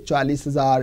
40,000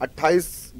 28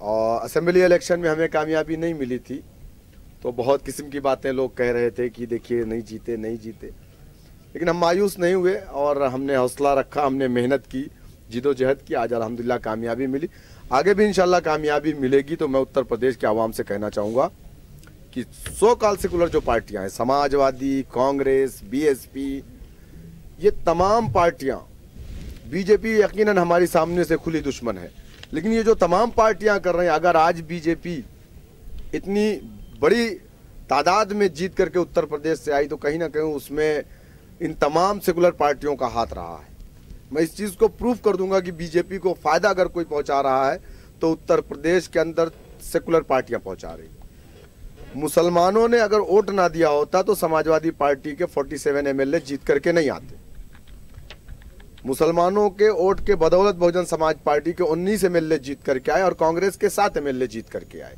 اور assembly election میں ہمیں کامیابی نہیں ملی تھی تو بہت قسم کی باتیں لوگ کہہ رہے تھے کہ دیکھیے نہیں جیتے، لیکن ہم مایوس نہیں ہوئے اور ہم نے حوصلہ رکھا، ہم نے محنت کی، جد و جہد کی، آج الحمدللہ کامیابی ملی، آگے بھی انشاءاللہ کامیابی ملے گی۔ تو میں اتر پردیش کے عوام سے کہنا چاہوں گا کہ سو کال سیکولر جو پارٹیاں ہیں، Samajwadi, Congress, B S P, یہ تمام پارٹیاں، بی جے پی یقیناً ہماری سامنے سے کھلی دشمن ہے، لیکن یہ جو تمام پارٹیاں کر رہے ہیں، اگر آج بی جے پی اتنی بڑی تعداد میں جیت کر کے اتر پردیش سے آئی تو کہیں نہ کہیں اس میں ان تمام سیکولر پارٹیوں کا ہاتھ رہا ہے۔ میں اس چیز کو پروف کر دوں گا کہ بی جے پی کو فائدہ اگر کوئی پہنچا رہا ہے تو اتر پردیش کے اندر سیکولر پارٹیاں پہنچا رہی ہیں۔ مسلمانوں نے اگر ووٹ نہ دیا ہوتا تو سماجوادی پارٹی کے 47 MLA جیت کر کے نہیں آتے۔ مسلمانوں کے ووٹ کے بدولت بہوجن سماج پارٹی کے 19 MLA جیت کر کے آئے اور کانگریس کے 7 MLA جیت کر کے آئے۔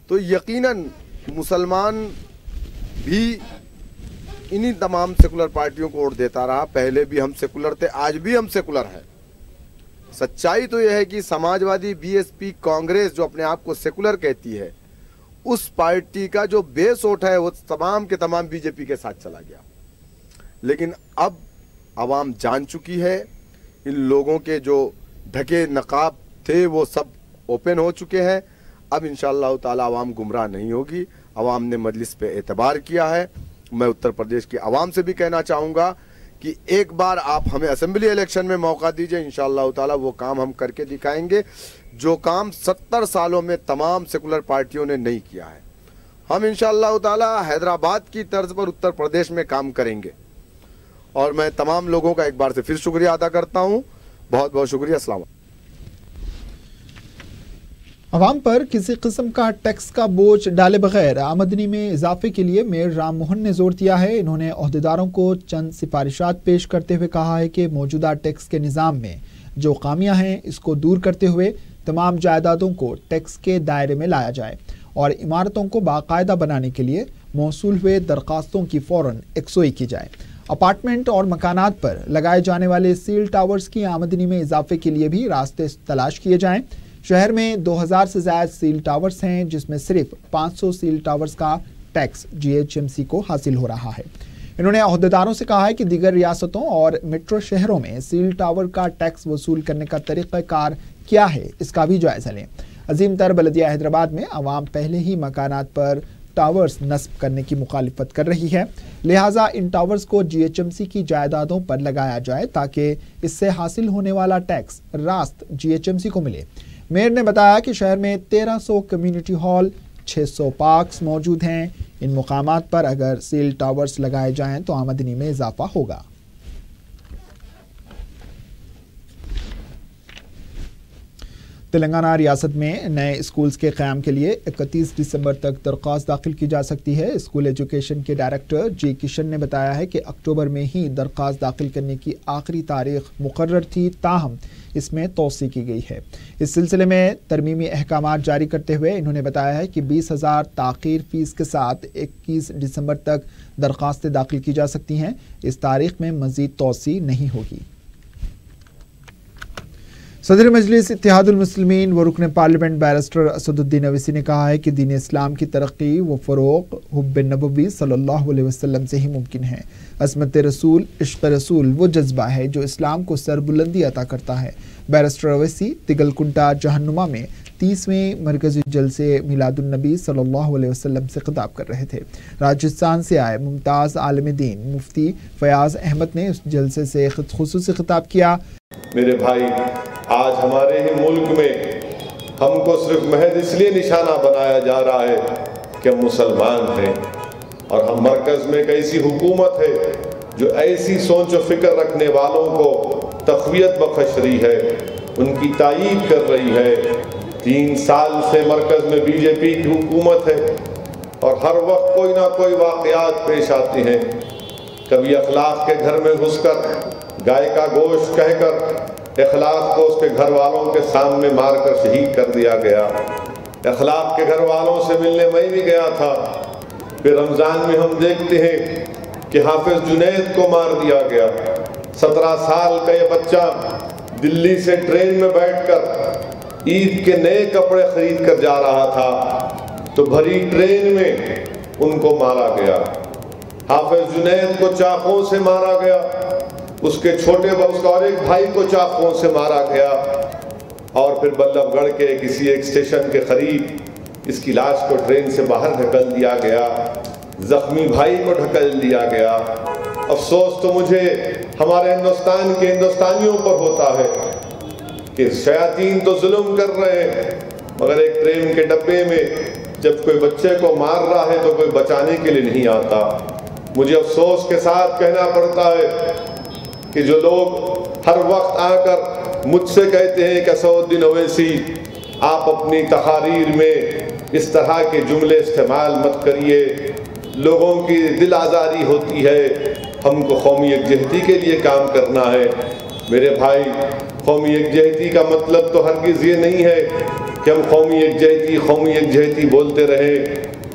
تو یقیناً مسلمان بھی انہی تمام سیکولر پارٹیوں کو ووٹ دیتا رہا، پہلے بھی ہم سیکولر تھے، آج بھی ہم سیکولر ہیں۔ سچائی تو یہ ہے کہ Samajwadi, B S P, Congress جو اپنے آپ کو سیکولر کہتی ہے، اس پارٹی کا جو بیس ووٹ ہے وہ تمام کے تمام بی جے پی کے ساتھ چلا گیا۔ لیکن اب عوام جان چکی ہے، ان لوگوں کے جو ڈھکے نقاب تھے وہ سب اوپن ہو چکے ہیں۔ اب انشاءاللہ تعالی عوام گمراہ نہیں ہوگی، عوام نے مجلس پہ اعتبار کیا ہے۔ میں اتر پردیش کی عوام سے بھی کہنا چاہوں گا کہ ایک بار آپ ہمیں اسمبلی الیکشن میں موقع دیجئے، انشاءاللہ تعالی وہ کام ہم کر کے دکھائیں گے جو کام 70 سالوں میں تمام سیکولر پارٹیوں نے نہیں کیا ہے۔ ہم انشاءاللہ تعالی حیدرآباد کی طرز پر اتر پردیش میں کام کریں گے۔ اور میں تمام لوگوں کا ایک بار سے پھر شکریہ ادا کرتا ہوں، بہت بہت شکریہ، السلام علیکم۔ عوام پر کسی قسم کا ٹیکس کا بوجھ ڈالے بغیر آمدنی میں اضافے کے لیے میئر رام موہن نے زور دیا ہے۔ انہوں نے عہدیداروں کو چند سفارشات پیش کرتے ہوئے کہا ہے کہ موجودہ ٹیکس کے نظام میں جو خامیاں ہیں اس کو دور کرتے ہوئے تمام جائیدادوں کو ٹیکس کے دائرے میں لایا جائے اور عمارتوں کو باقاعدہ بنانے کے لیے موصول ہوئے درخواستوں کی فوراً یکسوئی کی جائے۔ اپارٹمنٹ اور مکانات پر لگائے جانے والے سیل ٹاورز کی آمدنی میں اضافے کے لیے بھی راستے تلاش کیے جائیں۔ شہر میں 2000 سے زائد سیل ٹاورز ہیں جس میں صرف 500 سیل ٹاورز کا ٹیکس GHMC کو حاصل ہو رہا ہے۔ انہوں نے عہدیداروں سے کہا ہے کہ دیگر ریاستوں اور میٹرو شہروں میں سیل ٹاور کا ٹیکس وصول کرنے کا طریقہ کار کیا ہے اس کا بھی جائزہ لیں۔ عظیم تر بلدیہ حیدرآباد میں عوام پہلے ہی مکانات پر ٹاورز نصب کرنے کی مخالفت کر رہی ہے، لہٰذا ان ٹاورز کو GHMC کی جائیدادوں پر لگایا جائے تاکہ اس سے حاصل ہونے والا ٹیکس راست GHMC کو ملے۔ میئر نے بتایا کہ شہر میں 1300 کمیونٹی ہال، 600 پارکس موجود ہیں۔ ان مقامات پر اگر سیل ٹاورز لگائے جائیں تو آمدنی میں اضافہ ہوگا۔ تلنگانہ ریاست میں نئے اسکولز کے قیام کے لیے 31 دسمبر تک درخواست داخل کی جا سکتی ہے۔ اسکول ایجوکیشن کے ڈائریکٹر جی کشن نے بتایا ہے کہ اکتوبر میں ہی درخواست داخل کرنے کی آخری تاریخ مقرر تھی، تاہم اس میں توسیع کی گئی ہے۔ اس سلسلے میں ترمیمی احکامات جاری کرتے ہوئے انہوں نے بتایا ہے کہ 20,000 تاخیر فیس کے ساتھ 21 دسمبر تک درخواستیں داخل کی جا سکتی ہیں۔ اس تاریخ میں مزید توسیع نہیں ہوگی۔ صدر مجلس اتحاد المسلمین و رکن پارلیمنٹ بیرسٹر اسد الدین اویسی نے کہا ہے کہ دین اسلام کی ترقی و فروغ حب نبوی صلی اللہ علیہ وسلم سے ہی ممکن ہے۔ عظمت رسول، عشق رسول وہ جذبہ ہے جو اسلام کو سربلندی عطا کرتا ہے۔ بیرسٹر اویسی تگل کنٹا جہنما میں 30ویں مرکزی جلسے میلاد النبی صلی اللہ علیہ وسلم سے خطاب کر رہے تھے۔ راجستھان سے آئے ممتاز عالم دین مفتی فیاض احمد نے اس جلسے سے خصوصی خطاب کیا۔ میرے بھائی، آج ہمارے ہی ملک میں ہم کو صرف محض اس لیے نشانہ بنایا جا رہا ہے کہ ہم مسلمان ہیں، اور ہم مرکز میں ایک ایسی حکومت ہے جو ایسی سوچ و فکر رکھنے والوں کو تقویت بخش رہی ہے، ان کی تائید کر رہی ہے۔ 3 سال سے مرکز میں بی جے پی کی حکومت ہے اور ہر وقت کوئی نہ کوئی واقعات پیش آتے ہیں۔ کبھی اخلاق کے گھر میں گھس کر گائے کا گوشت کہہ کر اخلاق کو اس کے گھر والوں کے سامنے مار کر شہید کر دیا گیا۔ اخلاق کے گھر والوں سے ملنے میں بھی گیا تھا۔ پھر رمضان میں ہم دیکھتے ہیں کہ حافظ جنید کو مار دیا گیا۔ 17 سال کا یہ بچہ دلی سے ٹرین میں بیٹھ کر عید کے نئے کپڑے خرید کر جا رہا تھا تو بھری ٹرین میں ان کو مارا گیا۔ حافظ جنید کو چاقوں سے مارا گیا، اس کے چھوٹے اس کا اور ایک بھائی کو چاقوں سے مارا گیا، اور پھر بلب گڑھ کے کسی ایک اسٹیشن کے قریب اس کی لاش کو ٹرین سے باہر دھکیل دیا گیا، زخمی بھائی کو دھکیل دیا گیا۔ افسوس تو مجھے ہمارے ہندوستان کے ہندوستانیوں پر ہوتا ہے کہ شیاطین تو ظلم کر رہے ہیں، مگر ایک ٹرین کے ڈبے میں جب کوئی بچے کو مار رہا ہے تو کوئی بچانے کے لیے نہیں آتا۔ مجھے افسوس کے ساتھ کہنا پڑتا ہے کہ جو لوگ ہر وقت آ کر مجھ سے کہتے ہیں کہ اسدالدین اویسی آپ اپنی تقاریر میں اس طرح کے جملے استعمال مت کریے، لوگوں کی دل آزاری ہوتی ہے، ہم کو قومی یکجہتی کے لیے کام کرنا ہے۔ میرے بھائی، قومی یکجہتی کا مطلب تو ہرگز یہ نہیں ہے کہ ہم قومی یکجہتی بولتے رہیں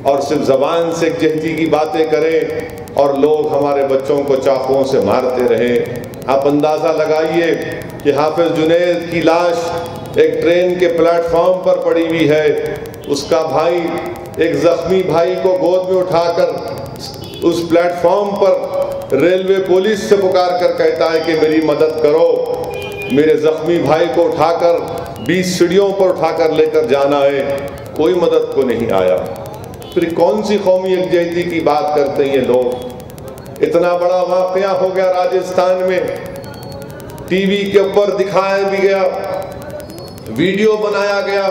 اور صرف زبان سے یکجہتی کی باتیں کریں اور لوگ ہمارے بچوں کو چاقوؤں سے مارتے رہیں۔ آپ اندازہ لگائیے کہ حافظ جنید کی لاش ایک ٹرین کے پلیٹ فارم پر پڑی ہوئی ہے، اس کا بھائی ایک زخمی بھائی کو گود میں اٹھا کر اس پلیٹ فارم پر ریلوے پولیس سے پکار کر کہتا ہے کہ میری مدد کرو، میرے زخمی بھائی کو اٹھا کر 20 سیڑھیوں پر اٹھا کر لے کر جانا ہے، کوئی مدد کو نہیں آیا۔ پھر کون سی قومی یکجہتی کی بات کرتے ہیں یہ لوگ؟ اتنا بڑا واقعہ ہو گیا راجستھان میں، ٹی وی کے اوپر دکھایا بھی گیا، ویڈیو بنایا گیا،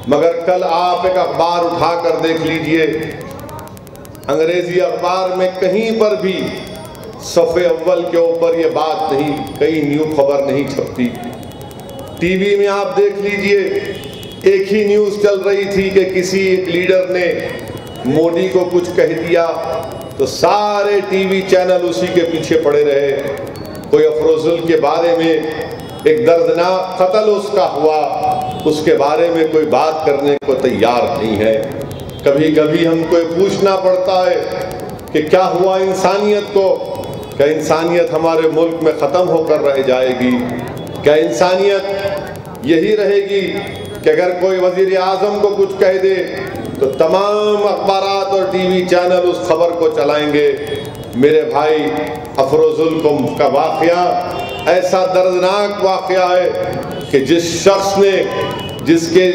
مگر کل آپ ایک اخبار اٹھا کر دیکھ لیجئے، انگریزی اخبار میں کہیں پر بھی صفحے اول کے اوپر یہ بات نہیں، کئی نیو خبر نہیں چھپتی۔ ٹی وی میں آپ دیکھ لیجئے، ایک ہی نیوز چل رہی تھی کہ کسی ایک لیڈر نے مودی کو کچھ کہہ دیا تو سارے ٹی وی چینل اسی کے پیچھے پڑے رہے۔ کوئی افروزل کے بارے میں ایک دردناک قتل اس کا ہوا، اس کے بارے میں کوئی بات کرنے کو تیار نہیں ہے۔ کبھی کبھی ہم کو پوچھنا پڑتا ہے کہ کیا ہوا انسانیت کو؟ کیا انسانیت ہمارے ملک میں ختم ہو کر رہ جائے گی؟ کیا انسانیت یہی رہے گی کہ اگر کوئی وزیر اعظم کو کچھ کہہ دے تو تمام اخبارات اور ٹی وی چینل اس خبر کو چلائیں گے؟ میرے بھائی، افروزل کا واقعہ ایسا دردناک واقعہ ہے کہ جس شخص نے، جس کے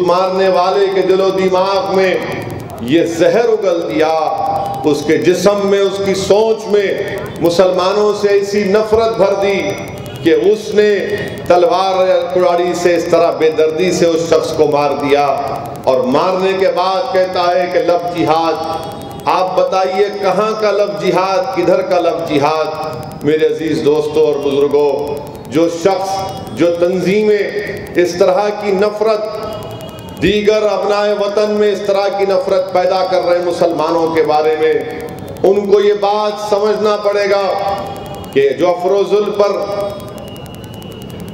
مارنے والے کے دل و دماغ میں یہ زہر اگل دیا، اس کے جسم میں، اس کی سوچ میں مسلمانوں سے ایسی نفرت بھر دی کہ اس نے تلوار کڑاڑی سے اس طرح بے دردی سے اس شخص کو مار دیا، اور مارنے کے بعد کہتا ہے کہ لفظ جہاد۔ آپ بتائیے کہاں کا لفظ جہاد، کدھر کا لفظ جہاد؟ میرے عزیز دوستوں اور بزرگوں، جو شخص، جو تنظیمیں اس طرح کی نفرت دیگر ابنائے وطن میں اس طرح کی نفرت پیدا کر رہے مسلمانوں کے بارے میں، ان کو یہ بات سمجھنا پڑے گا کہ جو افروزل پر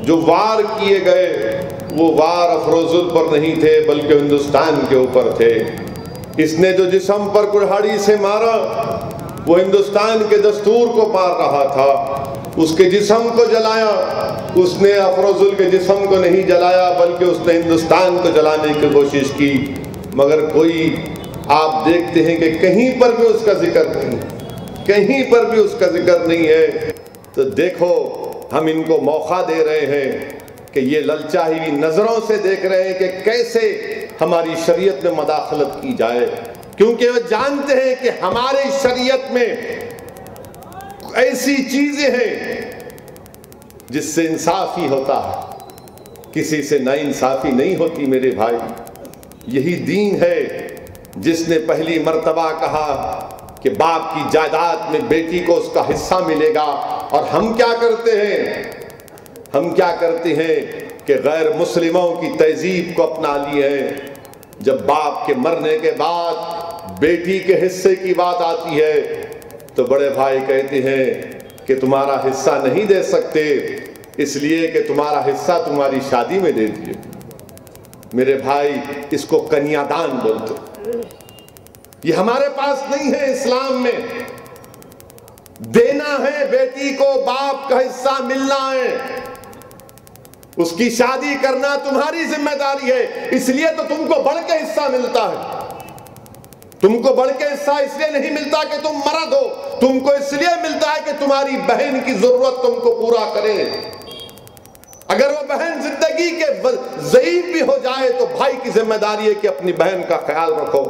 جو وار کیے گئے، وہ وار افروزل پر نہیں تھے بلکہ ہندوستان کے اوپر تھے۔ اس نے جو جسم پر کلہاڑی سے مارا وہ ہندوستان کے دستور کو مار رہا تھا، اس کے جسم کو جلایا، اس نے افروزل کے جسم کو نہیں جلایا بلکہ اس نے ہندوستان کو جلانے کی کوشش کی، مگر کوئی آپ دیکھتے ہیں کہ کہیں پر بھی اس کا ذکر نہیں، کہیں پر بھی اس کا ذکر نہیں ہے۔ تو دیکھو، ہم ان کو موقع دے رہے ہیں کہ یہ للچائی ہوئی نظروں سے دیکھ رہے ہیں کہ کیسے ہماری شریعت میں مداخلت کی جائے، کیونکہ وہ جانتے ہیں کہ ہماری شریعت میں ایسی چیزیں ہیں جس سے انصاف ہی ہوتا ہے، کسی سے نا انصافی نہیں ہوتی۔ میرے بھائی، یہی دین ہے جس نے پہلی مرتبہ کہا کہ باپ کی جائیداد میں بیٹی کو اس کا حصہ ملے گا، اور ہم کیا کرتے ہیں؟ ہم کیا کرتے ہیں کہ غیر مسلموں کی تہذیب کو اپنا لیے ہیں۔ جب باپ کے مرنے کے بعد بیٹی کے حصے کی بات آتی ہے تو بڑے بھائی کہتے ہیں کہ تمہارا حصہ نہیں دے سکتے، اس لیے کہ تمہارا حصہ تمہاری شادی میں دے دیے۔ میرے بھائی، اس کو کنیا دان بولتے، یہ ہمارے پاس نہیں ہے اسلام میں۔ دینا ہے بیٹی کو، باپ کا حصہ ملنا ہے۔ اس کی شادی کرنا تمہاری ذمہ داری ہے، اس لیے تو تم کو بڑھ کے حصہ ملتا ہے۔ تم کو بڑھ کے حصہ اس لیے نہیں ملتا کہ تم مرد ہو، تم کو اس لیے ملتا ہے کہ تمہاری بہن کی ضرورت تم کو پورا کرے۔ اگر وہ بہن زندگی کے ضعیف بھی ہو جائے تو بھائی کی ذمہ داری ہے کہ اپنی بہن کا خیال رکھو۔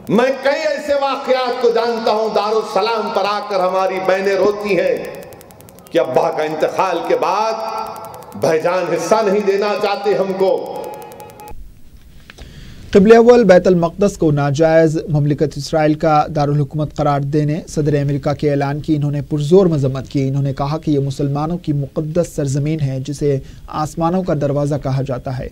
میں کئی ایسے واقعات کو جانتا ہوں، دارالسلام پر آ کر ہماری بہنیں روتی ہیں کہ ابا کا انتقال کے بعد بھائی جان حصہ نہیں دینا چاہتے ہم کو۔ قبلہ اول بیت المقدس کو ناجائز مملکت اسرائیل کا دارالحکومت قرار دینے صدر امریکہ کے اعلان کی انہوں نے پرزور مذمت کی۔ انہوں نے کہا کہ یہ مسلمانوں کی مقدس سرزمین ہے جسے آسمانوں کا دروازہ کہا جاتا ہے۔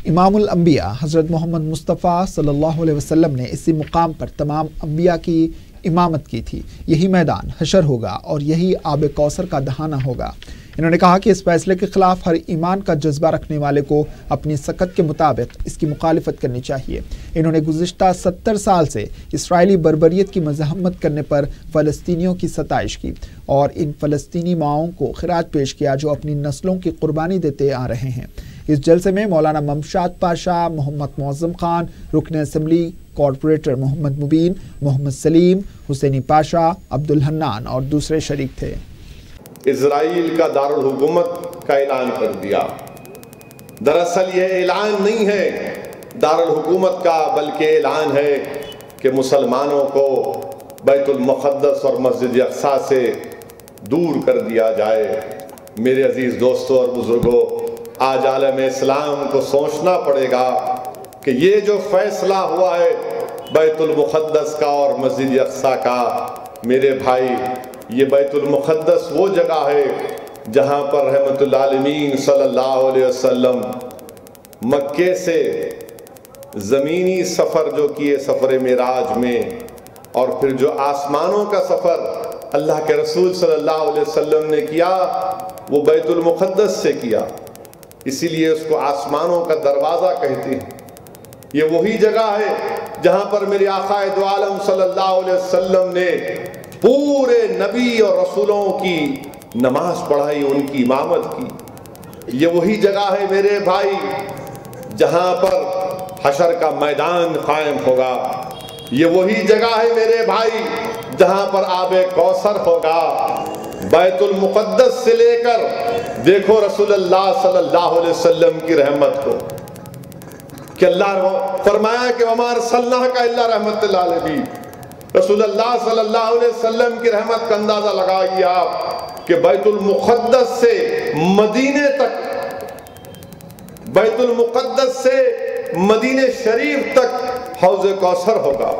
امام الانبیاء حضرت محمد مصطفیٰ صلی اللہ علیہ وسلم نے اسی مقام پر تمام انبیاء کی امامت کی تھی۔ یہی میدان حشر ہوگا اور یہی آب کوثر کا دہانہ ہوگا۔ انہوں نے کہا کہ اس فیصلے کے خلاف ہر ایمان کا جذبہ رکھنے والے کو اپنی سکت کے مطابق اس کی مخالفت کرنی چاہیے۔ انہوں نے گزشتہ 70 سال سے اسرائیلی بربریت کی مزاحمت کرنے پر فلسطینیوں کی ستائش کی اور ان فلسطینی ماؤں کو خراج پیش کیا جو اپنی نسلوں کی قربانی دیتے آ رہے ہیں۔ اس جلسے میں مولانا ممشاد پاشا، محمد معظم خان، رکن اسمبلی کارپوریٹر محمد مبین، محمد سلیم، حسینی پاشا، عبدالحنان اور دوسرے شریک تھے۔ اسرائیل کا دارالحکومت کا اعلان کر دیا۔ دراصل یہ اعلان نہیں ہے دارالحکومت کا، بلکہ اعلان ہے کہ مسلمانوں کو بیت المقدس اور مسجد اقصیٰ سے دور کر دیا جائے۔ میرے عزیز دوستوں اور بزرگوں، آج عالم اسلام کو سوچنا پڑے گا کہ یہ جو فیصلہ ہوا ہے بیت المقدس کا اور مسجد اقصیٰ کا، میرے بھائی، یہ بیت المقدس وہ جگہ ہے جہاں پر رحمت العالمین صلی اللہ علیہ وسلم مکے سے زمینی سفر جو کیے سفر معراج میں، اور پھر جو آسمانوں کا سفر اللہ کے رسول صلی اللہ علیہ وسلم نے کیا وہ بیت المقدس سے کیا، اسی لیے اس کو آسمانوں کا دروازہ کہتے ہیں۔ یہ وہی جگہ ہے جہاں پر میرے آقا دو عالم صلی اللہ علیہ وسلم نے پورے نبی اور رسولوں کی نماز پڑھائی، ان کی امامت کی۔ یہ وہی جگہ ہے میرے بھائی جہاں پر حشر کا میدان قائم ہوگا۔ یہ وہی جگہ ہے میرے بھائی جہاں پر آب کوثر ہوگا۔ بیت المقدس سے لے کر دیکھو رسول اللہ صلی اللہ علیہ وسلم کی رحمت کو، کہ اللہ نے فرمایا کہ وما ارسلناک الا رحمت للعالمین۔ رسول اللہ صلی اللہ علیہ وسلم کی رحمت کا اندازہ لگائیے آپ کہ بیت المقدس سے مدینے تک، بیت المقدس سے مدینہ شریف تک حوض کوثر ہوگا،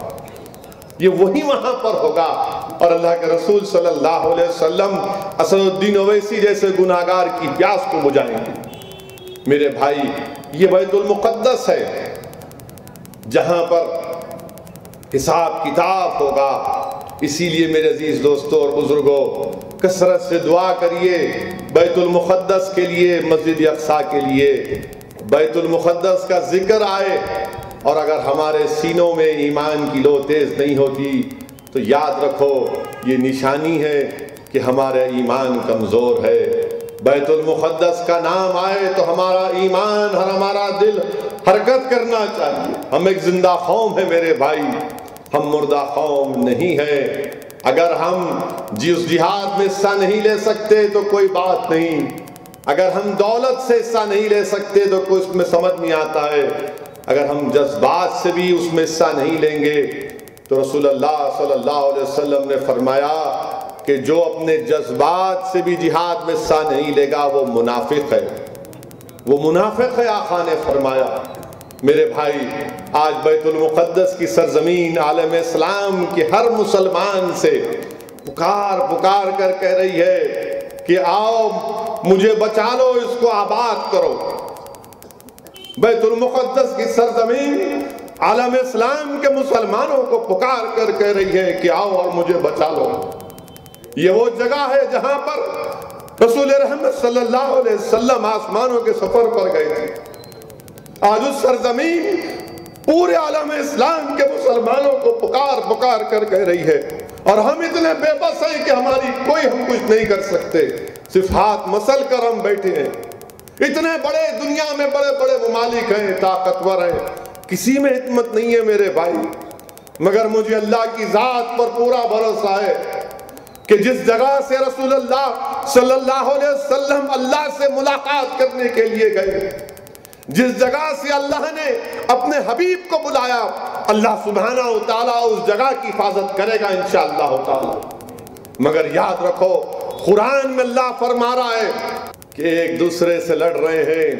یہ وہی وہاں پر ہوگا، اور اللہ کے رسول صلی اللہ علیہ وسلم اسد الدین اویسی جیسے گناہگار کی پیاس کو بجھائیں گے۔ میرے بھائی، یہ بیت المقدس ہے جہاں پر حساب کتاب ہوگا۔ اسی لیے میرے عزیز دوستوں اور بزرگوں، کثرت سے دعا کریے بیت المقدس کے لیے، مسجد اقصیٰ کے لیے۔ بیت المقدس کا ذکر آئے اور اگر ہمارے سینوں میں ایمان کی لو تیز نہیں ہوتی تو یاد رکھو یہ نشانی ہے کہ ہمارا ایمان کمزور ہے۔ بیت المقدس کا نام آئے تو ہمارا ایمان اور ہمارا دل حرکت کرنا چاہیے۔ ہم ایک زندہ قوم ہے میرے بھائی، ہم مردہ قوم نہیں ہے۔ اگر ہم جس جہاد میں حصہ نہیں لے سکتے تو کوئی بات نہیں، اگر ہم دولت سے حصہ نہیں لے سکتے تو کوئی اس میں سمجھ نہیں آتا ہے، اگر ہم جذبات سے بھی اس میں حصہ نہیں لیں گے تو رسول اللہ صلی اللہ علیہ وسلم نے فرمایا کہ جو اپنے جذبات سے بھی جہاد میں حصہ نہیں لے گا وہ منافق ہے، وہ منافق ہے، آقا نے فرمایا۔ میرے بھائی، آج بیت المقدس کی سرزمین عالم اسلام کے ہر مسلمان سے پکار پکار کر کہہ رہی ہے کہ آؤ مجھے بچا لو، اس کو آباد کرو۔ بیت المقدس کی سرزمین عالم اسلام کے مسلمانوں کو پکار کر کہہ رہی ہے کہ آؤ اور مجھے بچا لو۔ یہ وہ جگہ ہے جہاں پر رسول رحمت صلی اللہ علیہ وسلم آسمانوں کے سفر پر گئے تھے۔ آج اس سرزمین پورے عالم اسلام کے مسلمانوں کو پکار پکار کر کہہ رہی ہے، اور ہم اتنے بے بس ہیں کہ ہماری کوئی ہم کچھ نہیں کر سکتے، صرف ہاتھ مسل کر ہم بیٹھے ہیں۔ اتنے بڑے دنیا میں بڑے بڑے ممالک ہیں، طاقتور ہیں، کسی میں حکمت نہیں ہے میرے بھائی، مگر مجھے اللہ کی ذات پر پورا بھروسہ ہے کہ جس جگہ سے رسول اللہ صلی اللہ علیہ وسلم اللہ سے ملاقات کرنے کے لیے گئے، جس جگہ سے اللہ نے اپنے حبیب کو بلایا، اللہ سبحانہ و تعالیٰ اس جگہ کی حفاظت کرے گا انشاءاللہ تعالی۔ مگر یاد رکھو، قرآن میں اللہ فرما رہا ہے کہ ایک دوسرے سے لڑ رہے ہیں،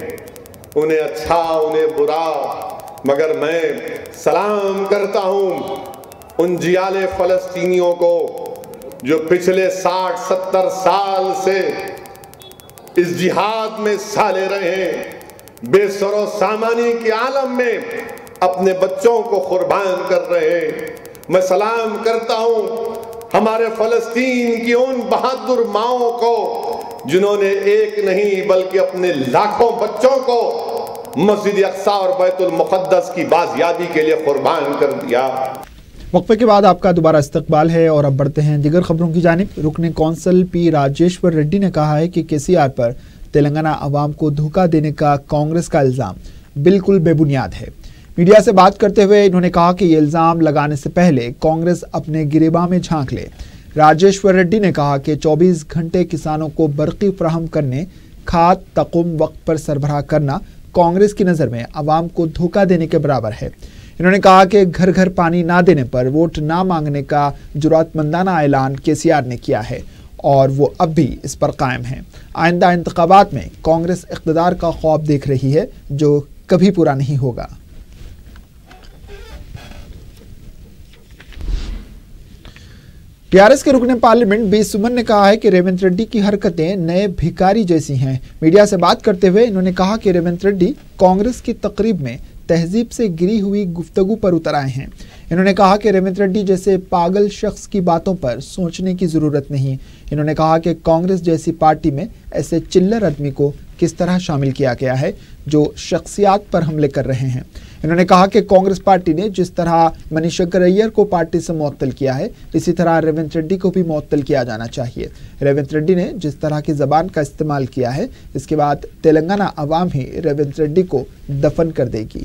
انہیں اچھا انہیں برا، مگر میں سلام کرتا ہوں ان جیال فلسطینیوں کو جو پچھلے 60-70 سال سے اس جہاد میں حصہ لے رہے ہیں، بے سر و سامانی کے عالم میں اپنے بچوں کو قربان کر رہے ہیں۔ میں سلام کرتا ہوں ہمارے فلسطین کی ان بہادر ماؤں کو جنہوں نے ایک نہیں بلکہ اپنے لاکھوں بچوں کو مسجد اقصی اور بیت المقدس کی بازیابی کے لیے قربان کر دیا۔ وقفے کے بعد آپ کا دوبارہ استقبال ہے اور اب بڑھتے ہیں دیگر خبروں کی جانب۔ رکن کونسل پی راجیشور ریڈی نے کہا ہے کہ KCR پر تلنگانہ عوام کو دھوکہ دینے کا کانگریس کا الزام بالکل بے بنیاد ہے۔ میڈیا سے بات کرتے ہوئے انہوں نے کہا کہ یہ الزام لگانے سے پہلے کانگریس اپنے گریباں میں جھانک لے۔ راجیشور ریڈی نے کہا کہ 24 گھنٹے کسانوں کو برقی فراہم کرنے، کھاد تقم وقت پر سربراہ کرنا کانگریس کی نظر میں عوام کو دھوکہ دینے کے برابر ہے۔ انہوں نے کہا کہ گھر گھر پانی نہ دینے پر ووٹ نہ مانگنے کا جرأت مندانہ اعلان KCR نے کیا ہے اور وہ اب بھی اس پر قائم ہیں۔ آئندہ انتخابات میں کانگریس اقتدار کا خواب دیکھ رہی ہے جو کبھی پورا نہیں ہوگا۔ TRS کے رکن پارلیمنٹ بی سمن نے کہا ہے کہ ریونت ریڈی کی حرکتیں نئے بھکاری جیسی ہیں۔ میڈیا سے بات کرتے ہوئے انہوں نے کہا کہ ریونت ریڈی کانگریس کی تقریب میں تہذیب سے گری ہوئی گفتگو پر اتر آئے ہیں۔ انہوں نے کہا کہ ریونت ریڈی جیسے پاگل شخص کی باتوں پر سوچنے کی ضرورت نہیں۔ انہوں نے کہا کہ کانگریس جیسی پارٹی میں ایسے چلر آدمی کو کس طرح شامل کیا گیا ہے جو شخصیات پر حملے کر رہے ہیں۔ انہوں نے کہا کہ کانگریس پارٹی نے جس طرح منی شنکر ایّر کو پارٹی سے معطل کیا ہے، اسی طرح ریونت ریڈی کو بھی معطل کیا جانا چاہیے۔ ریونت ریڈی نے جس طرح کی زبان کا استعمال کیا ہے، اس کے بعد تلنگانہ عوام ہی ریونت ریڈی کو دفن کر دے گی۔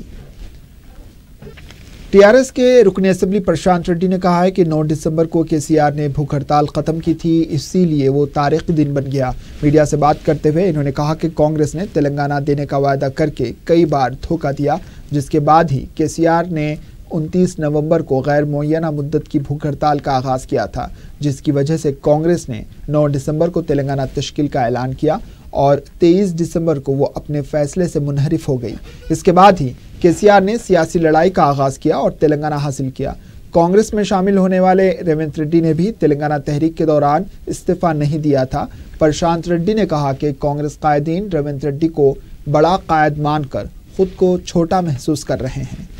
TRS کے رکن اسمبلی پرشانت ریڈی نے کہا ہے کہ 9 دسمبر کو KCR نے بھوک ہڑتال ختم کی تھی، اسی لیے وہ تاریخی دن بن گیا۔ میڈیا سے بات کرتے ہوئے انہوں نے کہا کہ کانگریس نے تلنگانہ دینے کا وعدہ کر کے کئی بار دھوکہ دیا، جس کے بعد ہی KCR نے 29 نومبر کو غیر معینہ مدت کی بھوک ہڑتال کا آغاز کیا تھا، جس کی وجہ سے کانگریس نے 9 دسمبر کو تلنگانہ تشکیل کا اعلان کیا اور 23 دسمبر کو وہ اپنے فیصلے سے منحرف ہو گئی۔ اس کے بعد ہی KCR نے سیاسی لڑائی کا آغاز کیا اور تلنگانہ حاصل کیا۔ کانگریس میں شامل ہونے والے ریونت ریڈی نے بھی تلنگانہ تحریک کے دوران استعفیٰ نہیں دیا تھا۔ پرشانت ریڈی نے کہا کہ کانگریس قائدین ریونت ریڈی کو بڑا قائد مان کر خود کو چھوٹا محسوس کر رہے ہیں۔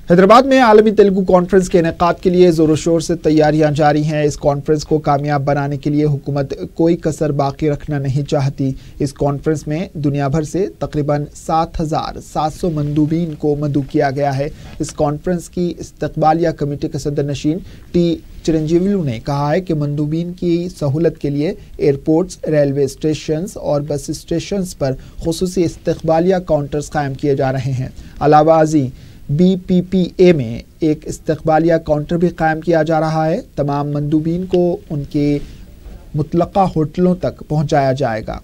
حیدرآباد میں عالمی تیلگو کانفرنس کے انعقاد کے لیے زور و شور سے تیاریاں جاری ہیں۔ اس کانفرنس کو کامیاب بنانے کے لیے حکومت کوئی کسر باقی رکھنا نہیں چاہتی۔ اس کانفرنس میں دنیا بھر سے تقریباً 7,700 مندوبین کو مدعو کیا گیا ہے۔ اس کانفرنس کی استقبالیہ کمیٹی کے صدر نشین ٹی چرنجیویلو نے کہا ہے کہ مندوبین کی سہولت کے لیے ایئرپورٹس، ریلوے اسٹیشنز اور بس اسٹیشنز پر خصوصی استقبالیہ کاؤنٹرز قائم کیے جا رہے ہیں۔ علاوہ ازیں BPPA میں ایک استقبالیہ کاؤنٹر بھی قائم کیا جا رہا ہے۔ تمام مندوبین کو ان کے متعلقہ ہوٹلوں تک پہنچایا جائے گا،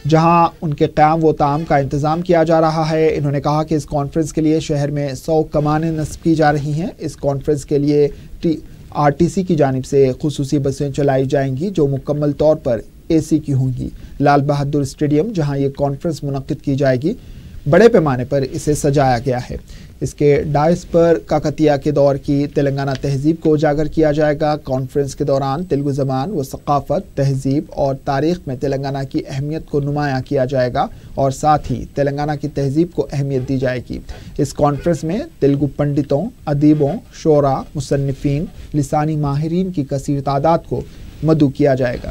جہاں ان کے قیام و طعام کا انتظام کیا جا رہا ہے۔ انہوں نے کہا کہ اس کانفرنس کے لیے شہر میں 100 کمانیں نصب کی جا رہی ہیں۔ اس کانفرنس کے لیے RTC کی جانب سے خصوصی بسیں چلائی جائیں گی جو مکمل طور پر AC کی ہوں گی۔ لال بہادر اسٹیڈیم جہاں یہ کانفرنس منعقد کی جائے گی، بڑے پیمانے پر اسے سجایا گیا ہے۔ اس کے ڈائس پر کاکتیہ کے دور کی تلنگانہ تہذیب کو اجاگر کیا جائے گا۔ کانفرنس کے دوران تیلگو زبان و ثقافت، تہذیب اور تاریخ میں تلنگانہ کی اہمیت کو نمایاں کیا جائے گا اور ساتھ ہی تلنگانہ کی تہذیب کو اہمیت دی جائے گی۔ اس کانفرنس میں تیلگو پنڈتوں، ادیبوں، شعراء، مصنفین، لسانی ماہرین کی کثیر تعداد کو مدعو کیا جائے گا۔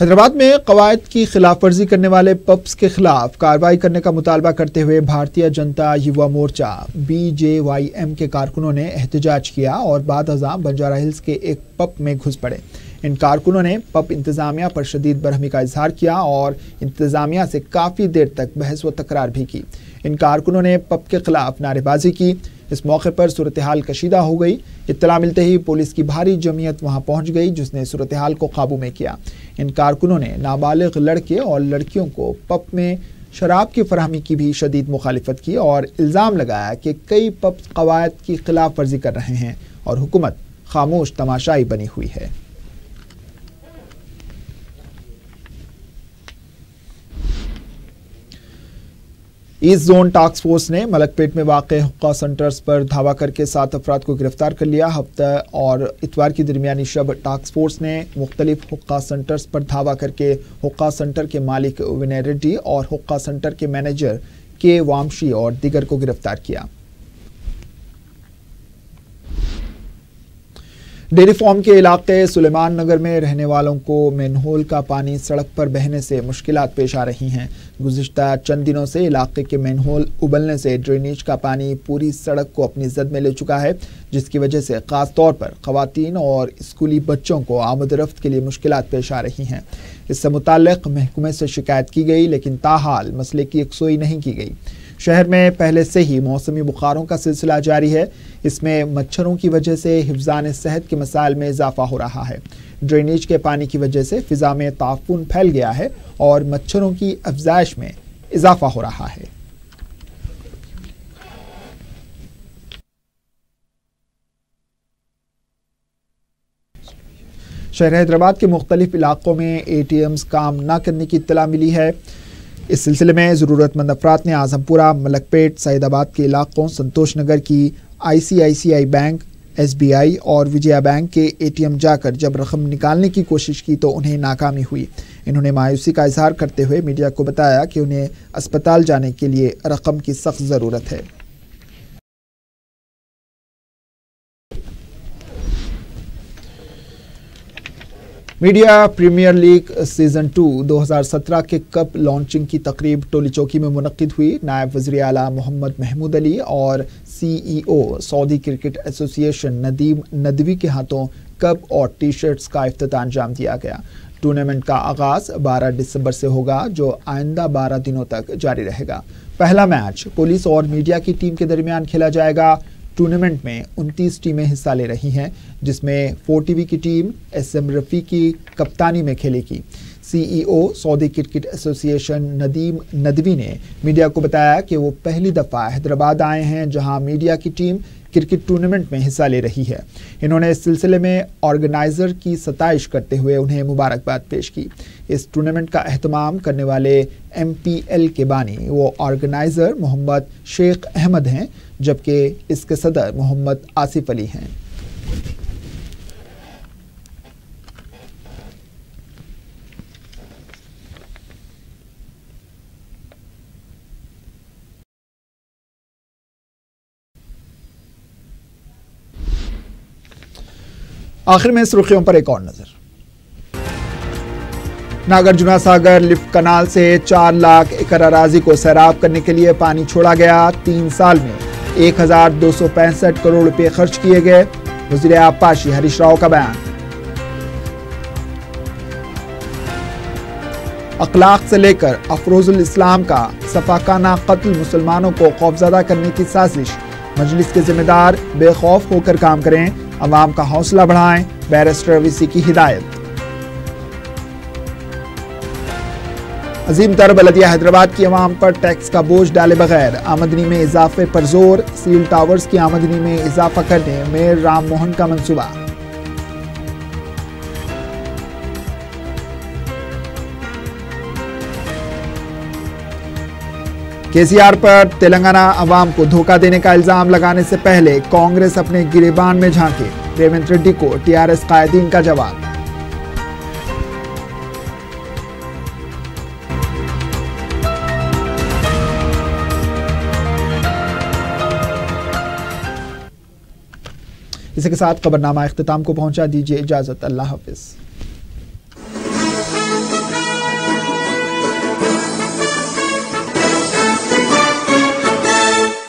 حیدرآباد میں قواعد کی خلاف ورزی کرنے والے پبس کے خلاف کارروائی کرنے کا مطالبہ کرتے ہوئے بھارتیہ جنتا یووا مورچہ BJYM کے کارکنوں نے احتجاج کیا اور بعد ازاں بنجارہ ہلز کے ایک پب میں گھس پڑے۔ ان کارکنوں نے پب انتظامیہ پر شدید برہمی کا اظہار کیا اور انتظامیہ سے کافی دیر تک بحث و تکرار بھی کی۔ ان کارکنوں نے پب کے خلاف نعرے بازی کی۔ اس موقع پر صورتحال کشیدہ ہو گئی۔ اطلاع ملتے ہی پولیس کی بھاری جمعیت وہاں پہنچ گئی جس نے صورتحال کو قابو میں کیا۔ ان کارکنوں نے نابالغ لڑکے اور لڑکیوں کو پب میں شراب کی فراہمی کی بھی شدید مخالفت کی اور الزام لگایا کہ کئی پب قواعد کی خلاف ورزی کر رہے ہیں اور حکومت خاموش تماشائی بنی ہوئی ہے۔ ایسٹ زون ٹاسک فورس نے ملک پیٹ میں واقع حقہ سینٹرز پر دھاوا کر کے 7 افراد کو گرفتار کر لیا۔ ہفتہ اور اتوار کی درمیانی شب ٹاسک فورس نے مختلف حقہ سینٹرز پر دھاوا کر کے حقہ سینٹر کے مالک ونے ریڈی اور حقہ سینٹر کے مینیجر کے وامشی اور دیگر کو گرفتار کیا۔ ڈیری فارم کے علاقے سلیمان نگر میں رہنے والوں کو مین ہول کا پانی سڑک پر بہنے سے مشکلات پیش آ رہی ہیں۔ گزشتہ چند دنوں سے علاقے کے مین ہول ابلنے سے ڈرینیج کا پانی پوری سڑک کو اپنی زد میں لے چکا ہے، جس کی وجہ سے خاص طور پر خواتین اور اسکولی بچوں کو آمد رفت کے لیے مشکلات پیش آ رہی ہیں۔ اس سے متعلق محکمے سے شکایت کی گئی لیکن تاحال مسئلے کی یکسوئی نہیں کی گئی۔ شہر میں پہلے سے ہی موسمی بخاروں کا سلسلہ جاری ہے۔ اس میں مچھروں کی وجہ سے حفظان صحت کے مسائل میں اضافہ ہو رہا ہے۔ ڈرینیج کے پانی کی وجہ سے فضا میں تعفن پھیل گیا ہے اور مچھروں کی افزائش میں اضافہ ہو رہا ہے۔ شہر حیدرآباد کے مختلف علاقوں میں ATMs کام نہ کرنے کی اطلاع ملی ہے۔ اس سلسلے میں ضرورت مند افراد نے اعظم پورہ، ملک پیٹ، سعید آباد کے علاقوں، سنتوش نگر کی ICICI بینک، SBI اور وجیا بینک کے ATM جا کر جب رقم نکالنے کی کوشش کی تو انہیں ناکامی ہوئی۔ انہوں نے مایوسی کا اظہار کرتے ہوئے میڈیا کو بتایا کہ انہیں اسپتال جانے کے لیے رقم کی سخت ضرورت ہے۔ میڈیا پریمیئر لیگ سیزن 2 2017 کے کپ لانچنگ کی تقریب ٹولی چوکی میں منعقد ہوئی۔ نائب وزیر اعلیٰ محمد محمود علی اور CEO سعودی کرکٹ ایسوسی ایشن ندیم ندوی کے ہاتھوں کپ اور ٹی شرٹس کا افتتاح انجام دیا گیا۔ ٹورنامنٹ کا آغاز 12 دسمبر سے ہوگا جو آئندہ 12 دنوں تک جاری رہے گا۔ پہلا میچ پولیس اور میڈیا کی ٹیم کے درمیان کھیلا جائے گا۔ ٹورنامنٹ میں 29 ٹیمیں حصہ لے رہی ہیں جس میں 4TV کی ٹیم SM رفیع کی کپتانی میں کھیلے گی۔ CEO سعودی کرکٹ ایسوسی ایشن ندیم ندوی نے میڈیا کو بتایا کہ وہ پہلی دفعہ حیدرآباد آئے ہیں جہاں میڈیا کی ٹیم کرکٹ ٹورنامنٹ میں حصہ لے رہی ہے۔ انہوں نے اس سلسلے میں آرگنائزر کی ستائش کرتے ہوئے انہیں مبارکباد پیش کی۔ اس ٹورنامنٹ کا اہتمام کرنے والے MPL کے بانی وہ آرگنائزر محمد شیخ احمد ہیں جبکہ اس کے صدر محمد آصف علی ہیں۔ آخر میں سرخیوں پر ایک اور نظر۔ ناگرجنا ساگر لفٹ کنال سے 4 لاکھ ایکڑ اراضی کو سیراب کرنے کے لیے پانی چھوڑا گیا۔ 3 سال میں 1265 کروڑ روپے خرچ کیے گئے۔ وزیر آبپاشی ہریش راؤ کا بیان۔ اخلاق سے لے کر افروز الاسلام کا سفاکانہ قتل مسلمانوں کو خوفزدہ کرنے کی سازش، مجلس کے ذمہ دار بے خوف ہو کر کام کریں، عوام کا حوصلہ بڑھائیں، بیرسٹر ویسی کی ہدایت۔ عظیم تر بلدیہ حیدرآباد کی عوام پر ٹیکس کا بوجھ ڈالے بغیر آمدنی میں اضافے پر زور، سیل ٹاورز کی آمدنی میں اضافہ کرنے میئر رام موہن کا منصوبہ۔ KCR پر تلنگانہ عوام کو دھوکہ دینے کا الزام لگانے سے پہلے کانگریس اپنے گریبان میں جھانکے، ریونت ریڈی کو TRS قائدین کا جواب۔ اسی کے ساتھ خبرنامہ اختتام کو پہنچا، دیجیے اجازت، اللہ حافظ۔